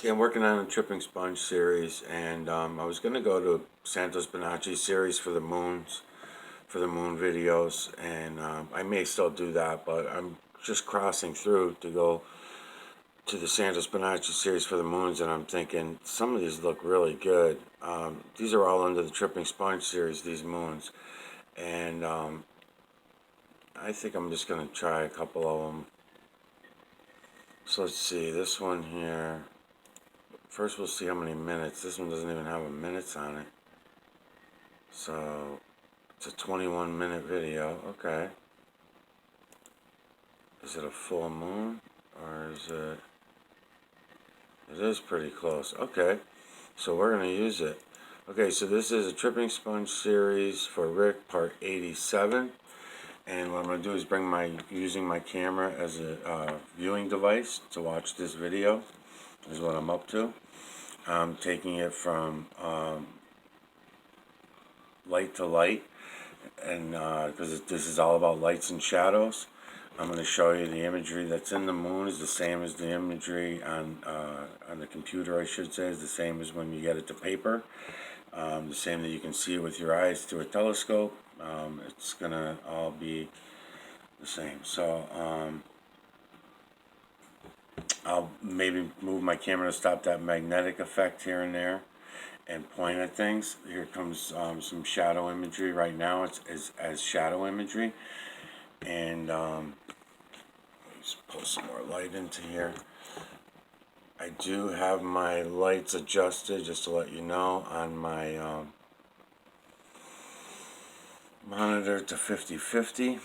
Okay, I'm working on a Tripping Sponge series, and I was going to go to Santos Bonacci's series for the moons, for the moon videos, and I may still do that, but I'm just crossing through to go to the Santos Bonacci series for the moons, and I'm thinking some of these look really good. These are all under the Tripping Sponge series, these moons, and I think I'm just going to try a couple of them. So let's see, this one here. First we'll see how many minutes. This one doesn't even have a minutes on it. So it's a 21-minute video. Okay. Is it a full moon? Or is it... It is pretty close. Okay. So we're going to use it. Okay, so this is a Tripping Sponge series for Rick, part 87. And what I'm going to do is using my camera as a viewing device to watch this video, is what I'm up to. I'm taking it from light to light, and because this is all about lights and shadows, I'm going to show you the imagery that's in the moon is the same as the imagery on the computer, I should say, is the same as when you get it to paper. The same that you can see with your eyes through a telescope. It's going to all be the same. So I'll maybe move my camera to stop that magnetic effect here and there and point at things. Here comes some shadow imagery right now. It's as shadow imagery. And let's pull some more light into here. I do have my lights adjusted, just to let you know, on my monitor to 50/50.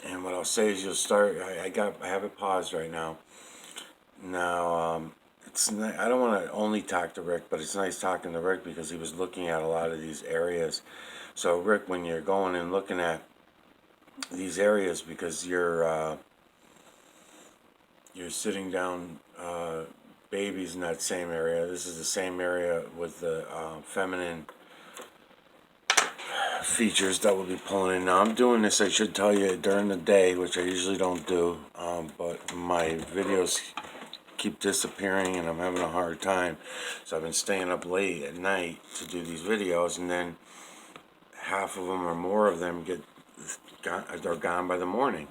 And what I'll say is you'll start, I have it paused right now. Now, I don't want to only talk to Rick, but it's nice talking to Rick because he was looking at a lot of these areas. So Rick, when you're going and looking at these areas, because you're sitting down babies in that same area. This is the same area with the feminine features that we'll be pulling in. Now I'm doing this, I should tell you, during the day, which I usually don't do, but my videos keep disappearing and I'm having a hard time. So I've been staying up late at night to do these videos, and then half of them or more of them are gone by the morning.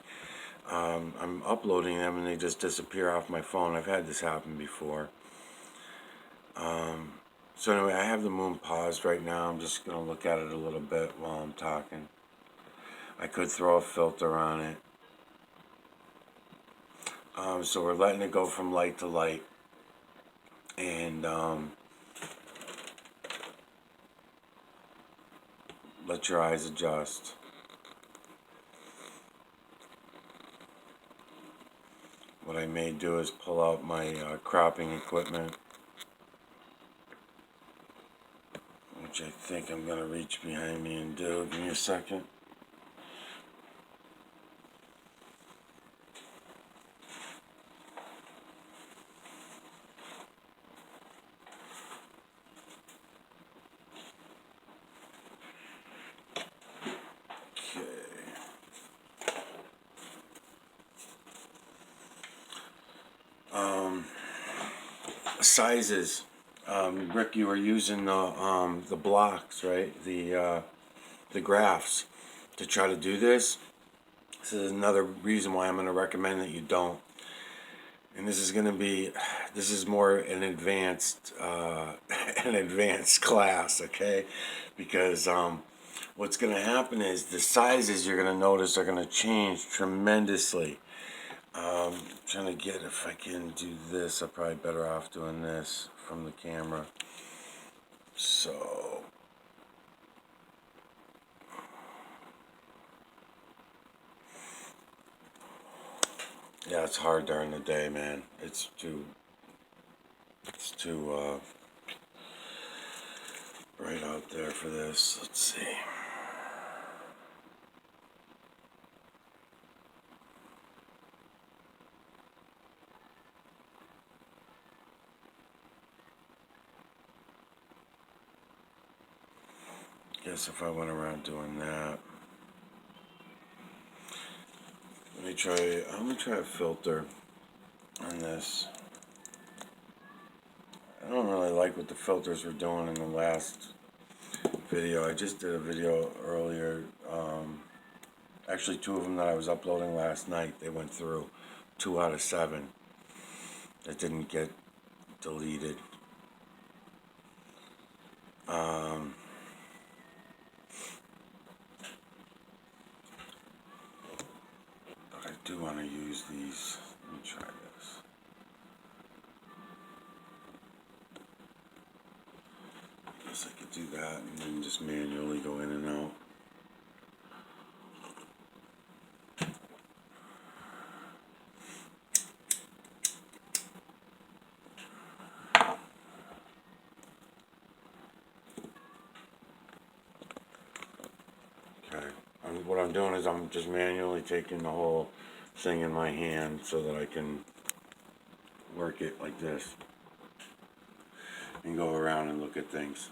I'm uploading them and they just disappear off my phone. I've had this happen before. So anyway, I have the moon paused right now. I'm just going to look at it a little bit while I'm talking. I could throw a filter on it. So we're letting it go from light to light. And let your eyes adjust. What I may do is pull out my cropping equipment, which I think I'm going to reach behind me and do. Give me a second. Sizes. Rick, you were using the blocks, right? The graphs to try to do this. This is another reason why I'm going to recommend that you don't. And this is more an advanced an advanced class, okay? Because what's going to happen is the sizes you're going to notice are going to change tremendously. Trying to get, if I can do this, I'm probably better off doing this from the camera. So yeah, it's hard during the day, man. It's too right out there for this. Let's see. Guess if I went around doing that. I'm gonna try a filter on this. don't really like what the filters were doing in the last video. I just did a video earlier. Actually, 2 of them that I was uploading last night, they went through. 2 out of 7 that didn't get deleted. But I do want to use these. Let me try this. I guess I could do that and then just manually go in and out. Okay. What I'm doing is I'm just manually taking the whole thing in my hand so that I can work it like this and go around and look at things.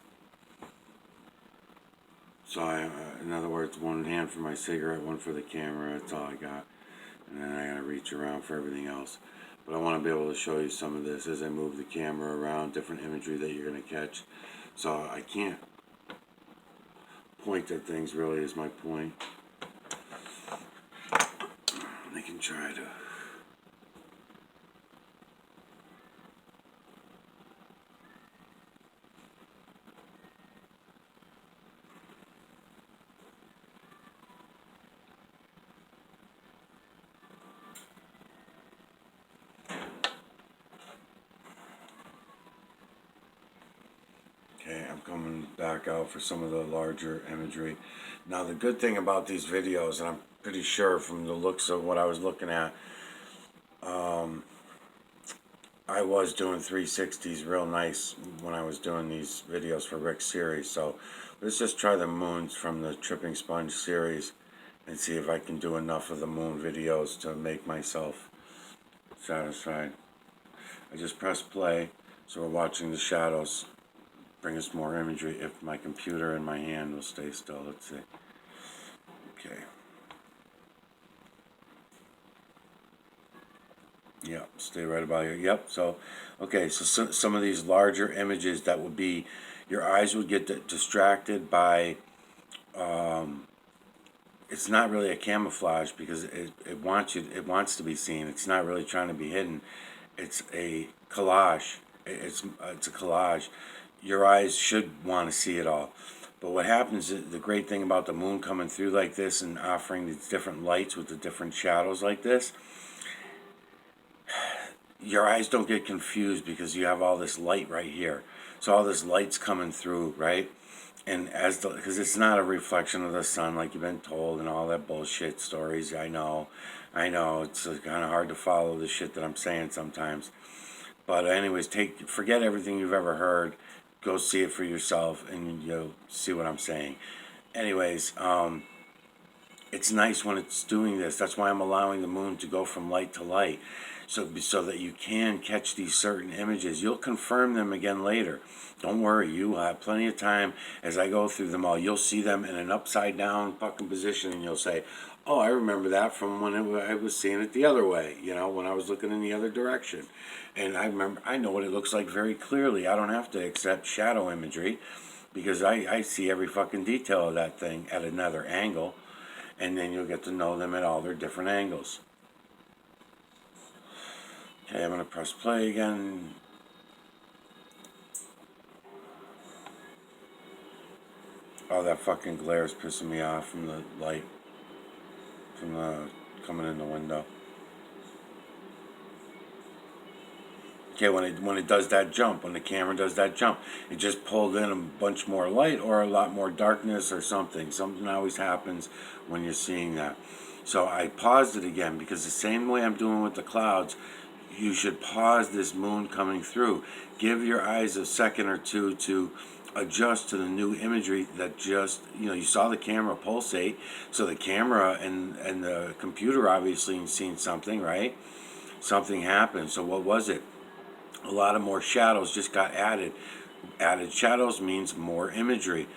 So in other words, one hand for my cigarette, one for the camera, that's all I got. And then I gotta reach around for everything else. But I want to be able to show you some of this as I move the camera around, different imagery that you're gonna catch. So I can't point at things really is my point. I can try to. Okay, I'm coming back out for some of the larger imagery. Now the good thing about these videos, and I'm pretty sure from the looks of what I was looking at, I was doing 360s real nice when I was doing these videos for Rick's series. So let's just try the moons from the Tripping Sponge series and see if I can do enough of the moon videos to make myself satisfied. I just press play, so we're watching the shadows bring us more imagery if my computer and my hand will stay still. Let's see. Okay. Yep, stay right about here. Yep, so, okay, so some of these larger images that would be, your eyes would get distracted by, it's not really a camouflage because it wants to be seen. It's not really trying to be hidden. It's a collage. It's a collage. Your eyes should want to see it all. But what happens is the great thing about the moon coming through like this and offering these different lights with the different shadows like this, your eyes don't get confused because you have all this light right here. So all this light's coming through, right? And because it's not a reflection of the sun like you've been told and all that bullshit stories. I know, it's kind of hard to follow the shit that I'm saying sometimes. But anyways, forget everything you've ever heard. Go see it for yourself and you'll see what I'm saying. Anyways, it's nice when it's doing this. That's why I'm allowing the moon to go from light to light, so that you can catch these certain images. You'll confirm them again later. Don't worry, you will have plenty of time as I go through them all. You'll see them in an upside down fucking position and you'll say, oh, I remember that from when I was seeing it the other way, when I was looking in the other direction. And I know what it looks like very clearly. I don't have to accept shadow imagery because I see every fucking detail of that thing at another angle. And then you'll get to know them at all their different angles. Okay, I'm going to press play again. Oh, that fucking glare is pissing me off from the light. From the coming in the window. Okay, when it does that jump, when the camera does that jump, it just pulled in a bunch more light or a lot more darkness or something. Something always happens when you're seeing that. So I paused it again because the same way I'm doing with the clouds, you should pause this moon coming through. Give your eyes a second or two to adjust to the new imagery that just, you saw the camera pulsate. So the camera and the computer obviously seen something, right? Something happened. So what was it? A lot of more shadows just got added. Added shadows means more imagery,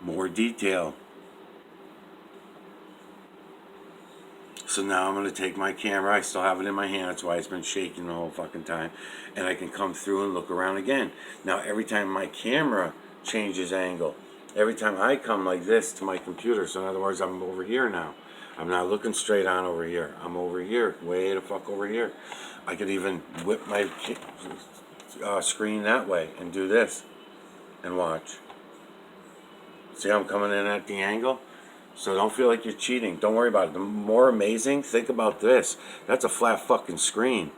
more detail. So now I'm going to take my camera. I still have it in my hand. That's why it's been shaking the whole fucking time. And I can come through and look around again. Now, every time my camera changes angle, every time I come like this to my computer, so in other words, I'm over here now. I'm not looking straight on over here. I'm over here, way the fuck over here. I could even whip my screen that way and do this and watch. See how I'm coming in at the angle? So don't feel like you're cheating. Don't worry about it. The more amazing, think about this. That's a flat fucking screen.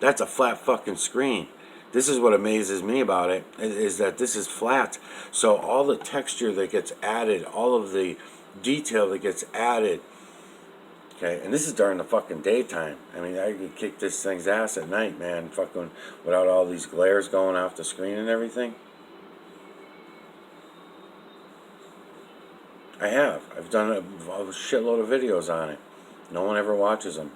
That's a flat fucking screen. This is what amazes me about it, is that this is flat. So all the texture that gets added, all of the detail that gets added, okay, and this is during the fucking daytime. I mean, I could kick this thing's ass at night, man, fucking without all these glares going off the screen and everything. I have. I've done a shitload of videos on it. No one ever watches them.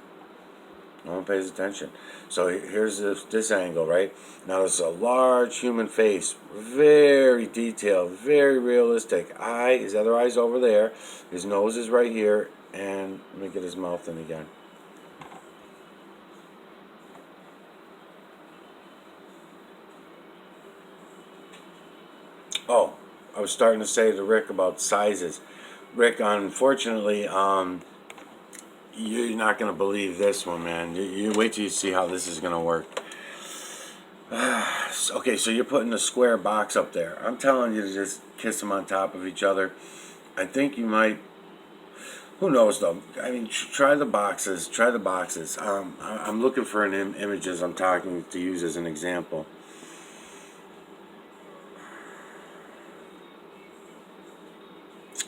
No one pays attention. So here's this angle, right? Now there's a large human face, very detailed, very realistic. His other eye's over there. His nose is right here. And let me get his mouth in again. Oh, I was starting to say to Rick about sizes. Rick, unfortunately, you're not going to believe this one, man. You wait till you see how this is going to work. Okay, so you're putting a square box up there. I'm telling you to just kiss them on top of each other. I think you might. Who knows, though? I mean, try the boxes. Try the boxes. I'm looking for images I'm talking to use as an example.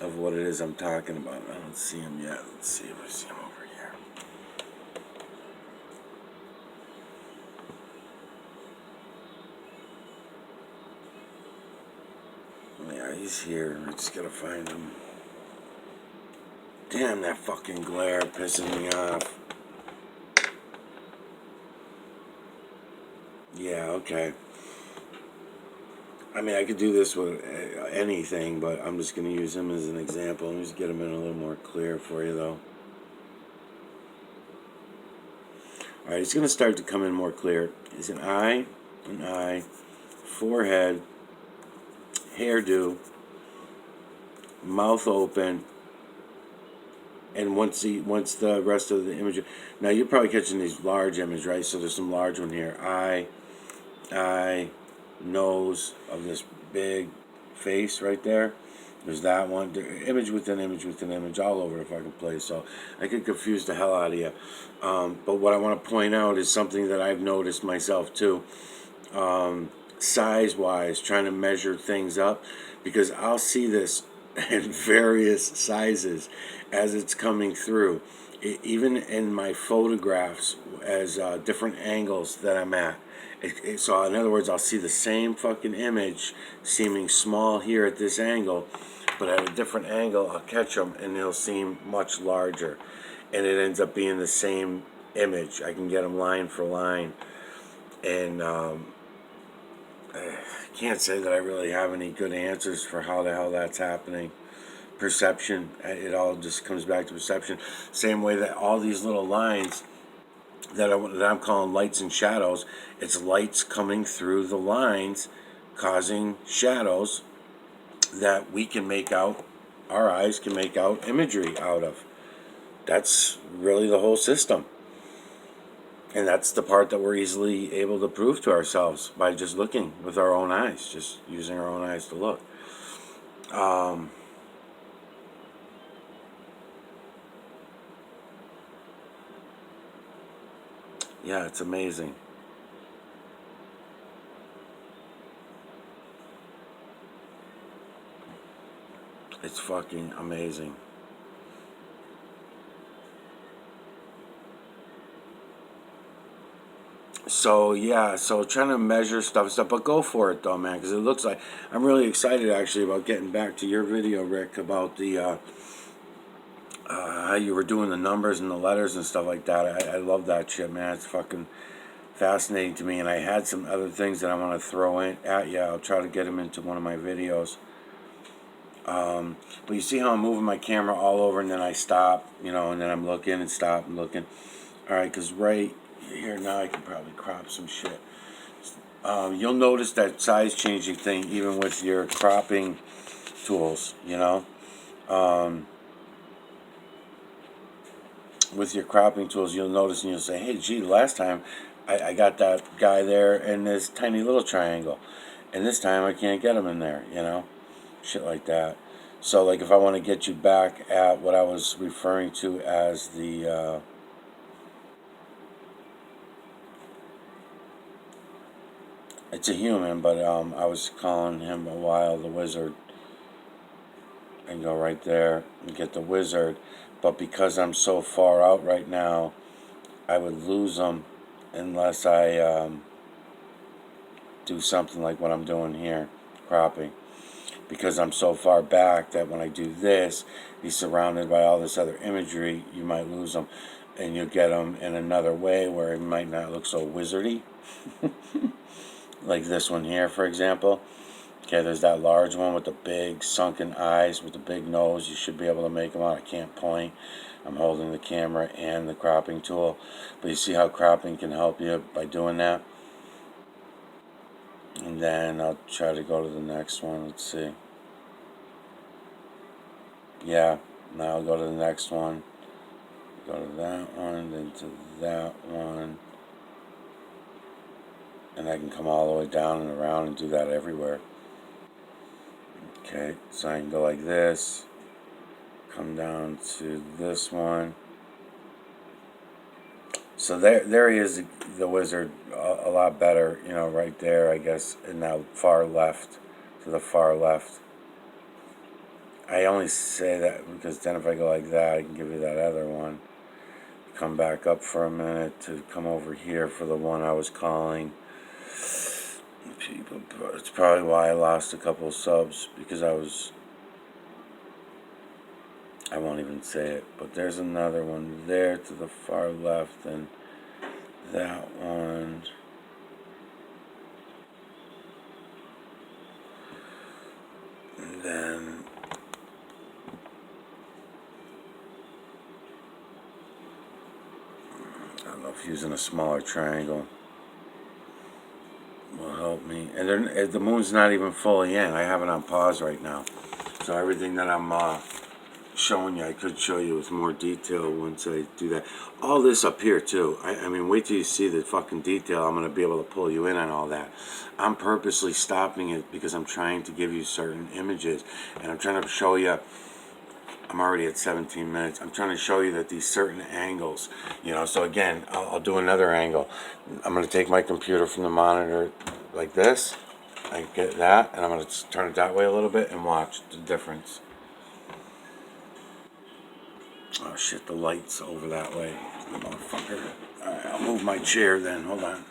Of what it is I'm talking about. I don't see him yet. Let's see if I see him over here. Yeah, he's here. I just gotta find him. Damn, that fucking glare pisses me off. Yeah, okay. I mean, I could do this with anything, but I'm just going to use him as an example. Let me just get him in a little more clear for you, though. All right, it's going to start to come in more clear. It's an eye, forehead, hairdo, mouth open, and once the rest of the image. Now, you're probably catching these large images, right? So there's some large one here. Eye, nose of this big face right there. There's that one. Image within image within image all over the fucking place. So I could confuse the hell out of you. But what I want to point out is something that I've noticed myself too. Size-wise, trying to measure things up. Because I'll see this in various sizes as it's coming through. Even in my photographs as different angles that I'm at. So in other words, I'll see the same fucking image seeming small here at this angle, but at a different angle I'll catch them and they'll seem much larger, and it ends up being the same image. I can get them line for line, and I can't say that I really have any good answers for how the hell that's happening. Perception, it all just comes back to perception. Same way that all these little lines that I'm calling lights and shadows, it's lights coming through the lines causing shadows that we can make out, our eyes can make out imagery out of. That's really the whole system. And that's the part that we're easily able to prove to ourselves by just looking with our own eyes, just using our own eyes to look. Yeah, it's amazing. It's fucking amazing. So yeah, so trying to measure stuff, but go for it though, man, because it looks like I'm really excited actually about getting back to your video, Rick, about the how you were doing the numbers and the letters and stuff like that. I love that shit, man. It's fucking fascinating to me, and I had some other things that I want to throw in at you. I'll try to get them into one of my videos. But you see how I'm moving my camera all over, and then I stop, you know, and then I'm looking and stop and looking. All right, because right here now I can probably crop some shit. You'll notice that size changing thing even with your cropping tools, you know. With your cropping tools, you'll notice and you'll say, hey, gee, last time I got that guy there in this tiny little triangle. And this time I can't get him in there, you know. Shit like that. So, like, if I want to get you back at what I was referring to as the, it's a human, but I was calling him a while the wizard, and go right there and get the wizard. But because I'm so far out right now, I would lose him unless I do something like what I'm doing here, cropping. Because I'm so far back that when I do this, he's surrounded by all this other imagery, you might lose him. And you'll get him in another way where it might not look so wizardy. Like this one here, for example. Okay, there's that large one with the big sunken eyes, with the big nose. You should be able to make them out. I can't point. I'm holding the camera and the cropping tool. But you see how cropping can help you by doing that? And then I'll try to go to the next one. Let's see. Yeah, now I'll go to the next one. Go to that one, then to that one. And I can come all the way down and around and do that everywhere. Okay, so I can go like this. Come down to this one. So there he is, the wizard, a lot better, you know, right there, I guess, in that far left, to the far left. I only say that because then if I go like that, I can give you that other one. Come back up for a minute to come over here for the one I was calling. It's probably why I lost a couple of subs, because I won't even say it, but there's another one there to the far left, and that one. And then I don't know if using a smaller triangle will help me. And then the moon's not even fully in. I have it on pause right now. So everything that I'm showing you, I could show you with more detail once I do that. All this up here too. I mean, wait till you see the fucking detail. I'm going to be able to pull you in on all that. I'm purposely stopping it because I'm trying to give you certain images. And I'm trying to show you, I'm already at 17 minutes. I'm trying to show you that these certain angles, you know, so again, I'll do another angle. I'm going to take my computer from the monitor like this. I get that, and I'm going to turn it that way a little bit and watch the difference. Oh shit, the light's over that way, motherfucker. Alright, I'll move my chair then, hold on.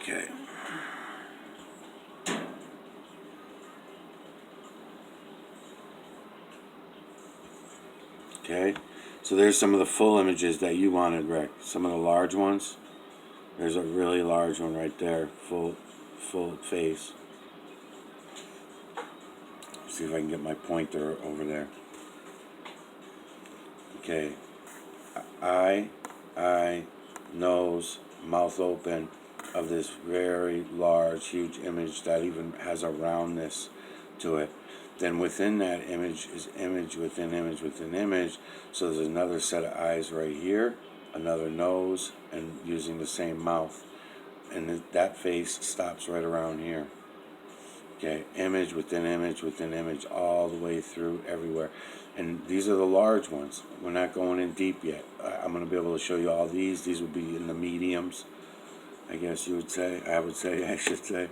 Okay. Okay, so there's some of the full images that you wanted, Rick. Some of the large ones. There's a really large one right there, full face. See if I can get my pointer over there. Okay, eye, nose, mouth open of this very large, huge image that even has a roundness to it. Then within that image is image within image within image. So there's another set of eyes right here, another nose, and using the same mouth. And that face stops right around here. Okay, image within image within image, all the way through everywhere. And these are the large ones. We're not going in deep yet. I'm going to be able to show you all these. These would be in the mediums, I guess you would say. I should say.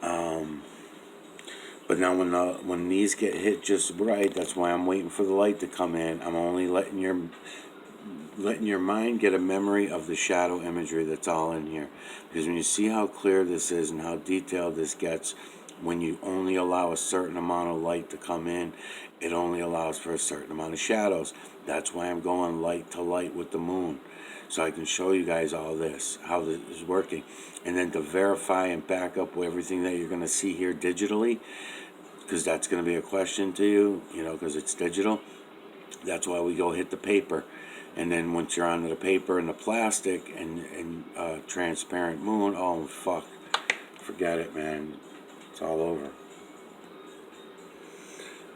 But now when these get hit just right, that's why I'm waiting for the light to come in. I'm only letting your mind get a memory of the shadow imagery that's all in here. Because when you see how clear this is and how detailed this gets, when you only allow a certain amount of light to come in, it only allows for a certain amount of shadows. That's why I'm going light to light with the moon. so I can show you guys all this, how this is working. And then to verify and back up everything that you're going to see here digitally, because that's going to be a question to you, because it's digital. That's why we go hit the paper. And then once you're onto the paper and the plastic and transparent moon, oh fuck, forget it, man. It's all over.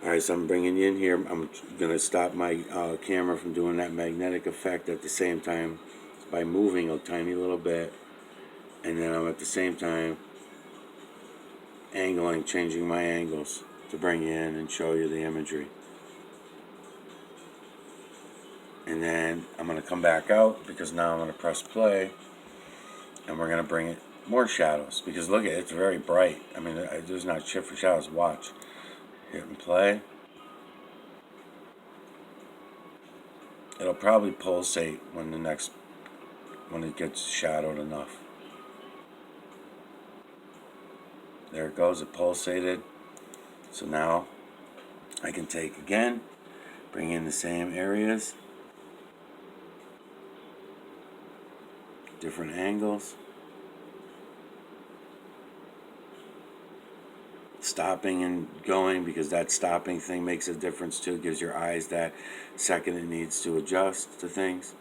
Alright, so I'm bringing you in here. I'm going to stop my camera from doing that magnetic effect at the same time by moving a tiny little bit. And then I'm at the same time angling, changing my angles to bring you in and show you the imagery. And then I'm going to come back out because now I'm going to press play. And we're going to bring it more shadows. Because look at it, it's very bright. I mean, there's not shit for shadows. Watch. Hit and play. It'll probably pulsate when it gets shadowed enough. There it goes, it pulsated. So now I can take again, bring in the same areas, different angles, stopping and going, because that stopping thing makes a difference too. It gives your eyes that second it needs to adjust to things.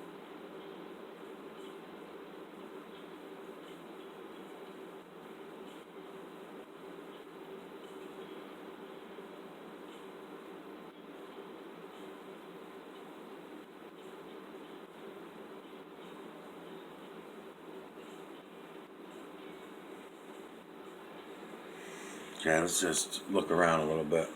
Okay, let's just look around a little bit.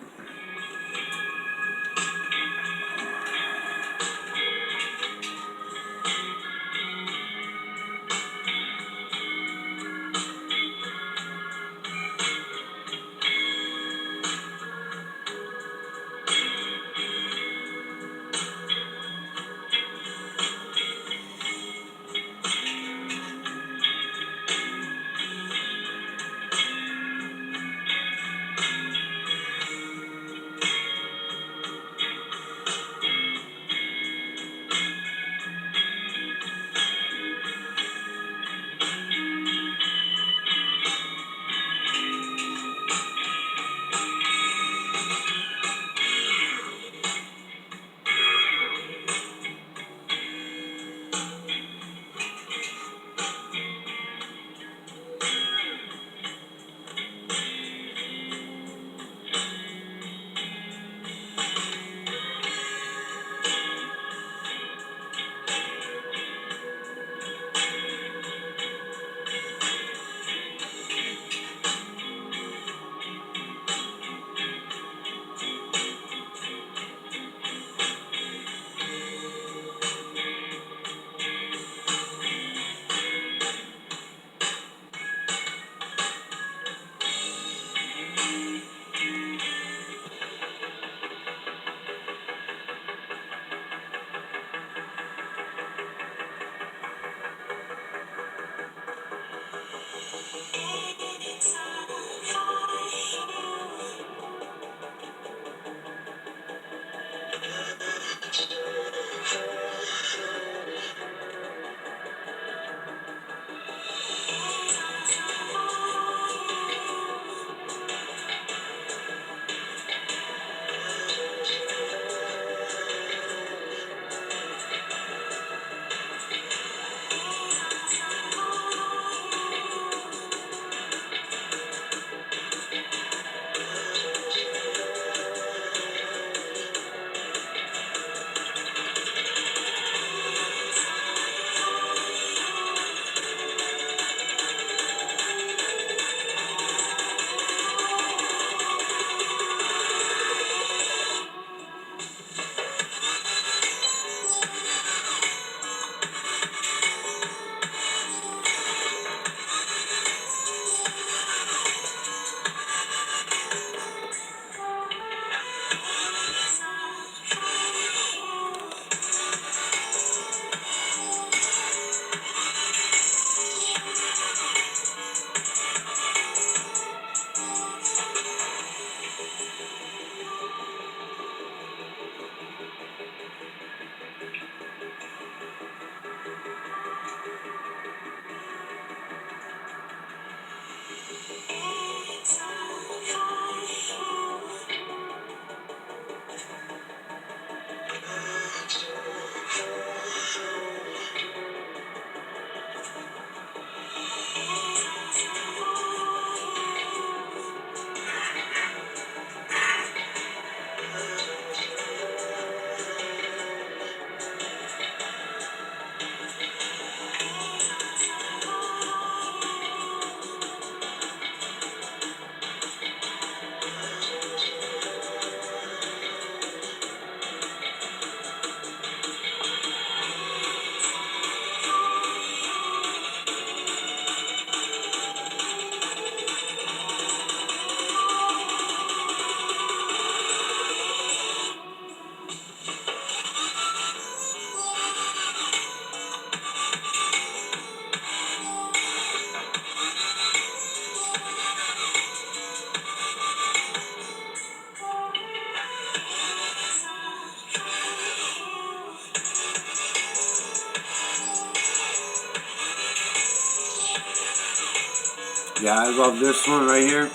Yeah, I love this one right here.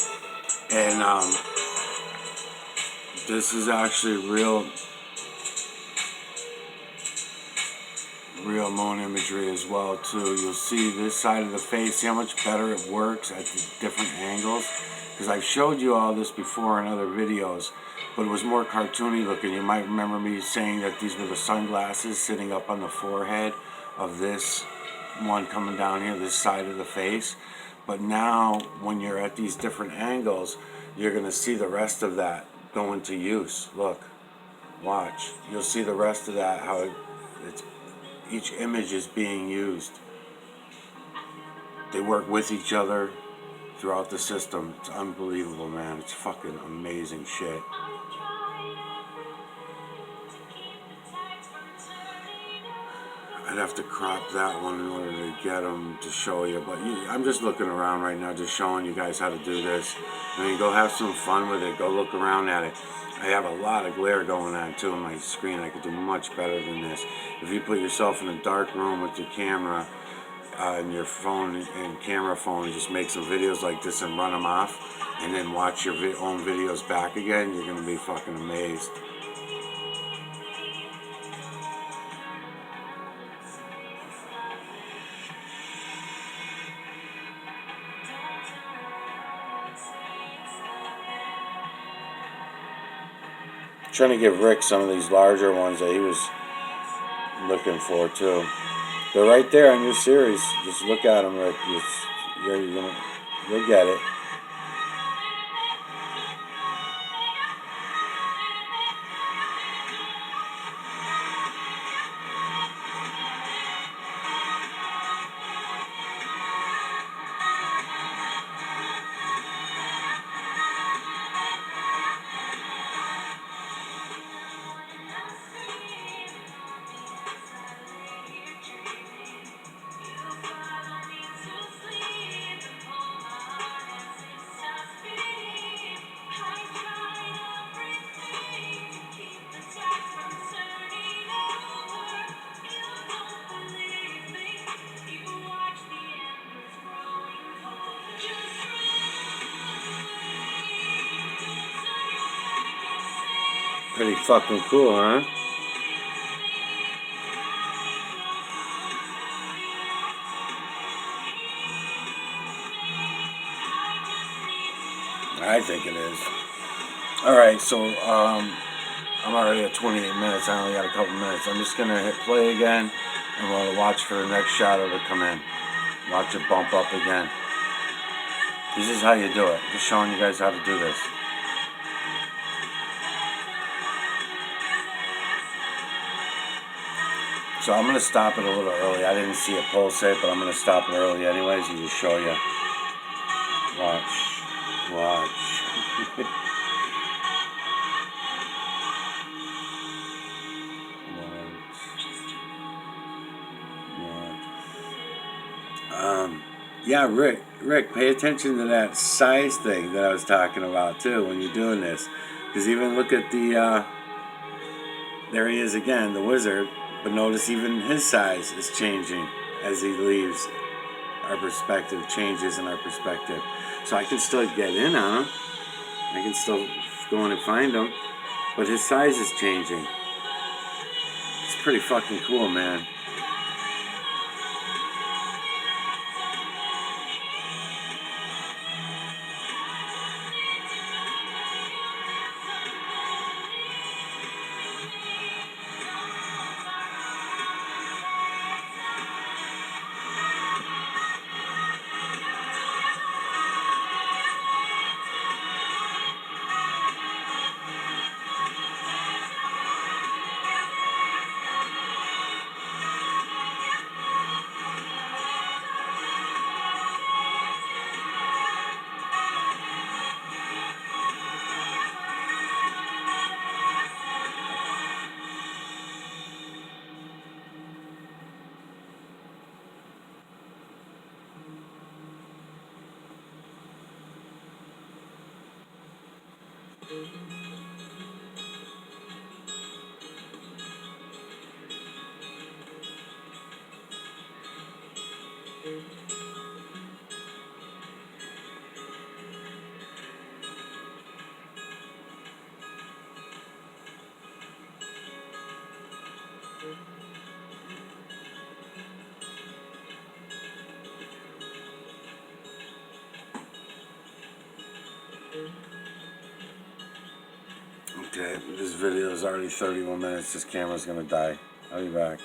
And this is actually real moon imagery as well too. You'll see this side of the face, see how much better it works at the different angles. Because I've showed you all this before in other videos, but it was more cartoony looking. You might remember me saying that these were the sunglasses sitting up on the forehead of this one coming down here, this side of the face. But now, when you're at these different angles, you're going to see the rest of that go into use. Look, watch. You'll see the rest of that, how it's each image is being used. They work with each other throughout the system. It's unbelievable, man. It's fucking amazing shit. I'd have to crop that one in order to get them to show you, but I'm just looking around right now, just showing you guys how to do this. I mean, go have some fun with it. Go look around at it. I have a lot of glare going on too on my screen. I could do much better than this. If you put yourself in a dark room with your camera and your phone and camera phone, and just make some videos like this and run them off, and then watch your own videos back again, you're gonna be fucking amazed. Trying to give Rick some of these larger ones that he was looking for too. They're right there on your series. Just look at them, Rick. You'll get it. Pretty fucking cool, huh? I think it is. Alright, so I'm already at 28 minutes. I only got a couple minutes. I'm just going to hit play again, and we'll watch for the next shadow to come in. Watch it bump up again. This is how you do it. Just showing you guys how to do this. So I'm going to stop it a little early. I didn't see it pulsate, but I'm going to stop it early anyways and just show you. Watch. Watch. Yeah, Rick, pay attention to that size thing that I was talking about too when you're doing this. Because even look at the, there he is again, the wizard. But notice even his size is changing as he leaves. Our perspective changes in our perspective. So I can still get in on him. I can still go in and find him. But his size is changing. It's pretty fucking cool, man. Okay, this video is already 31 minutes. This camera's gonna die. I'll be back.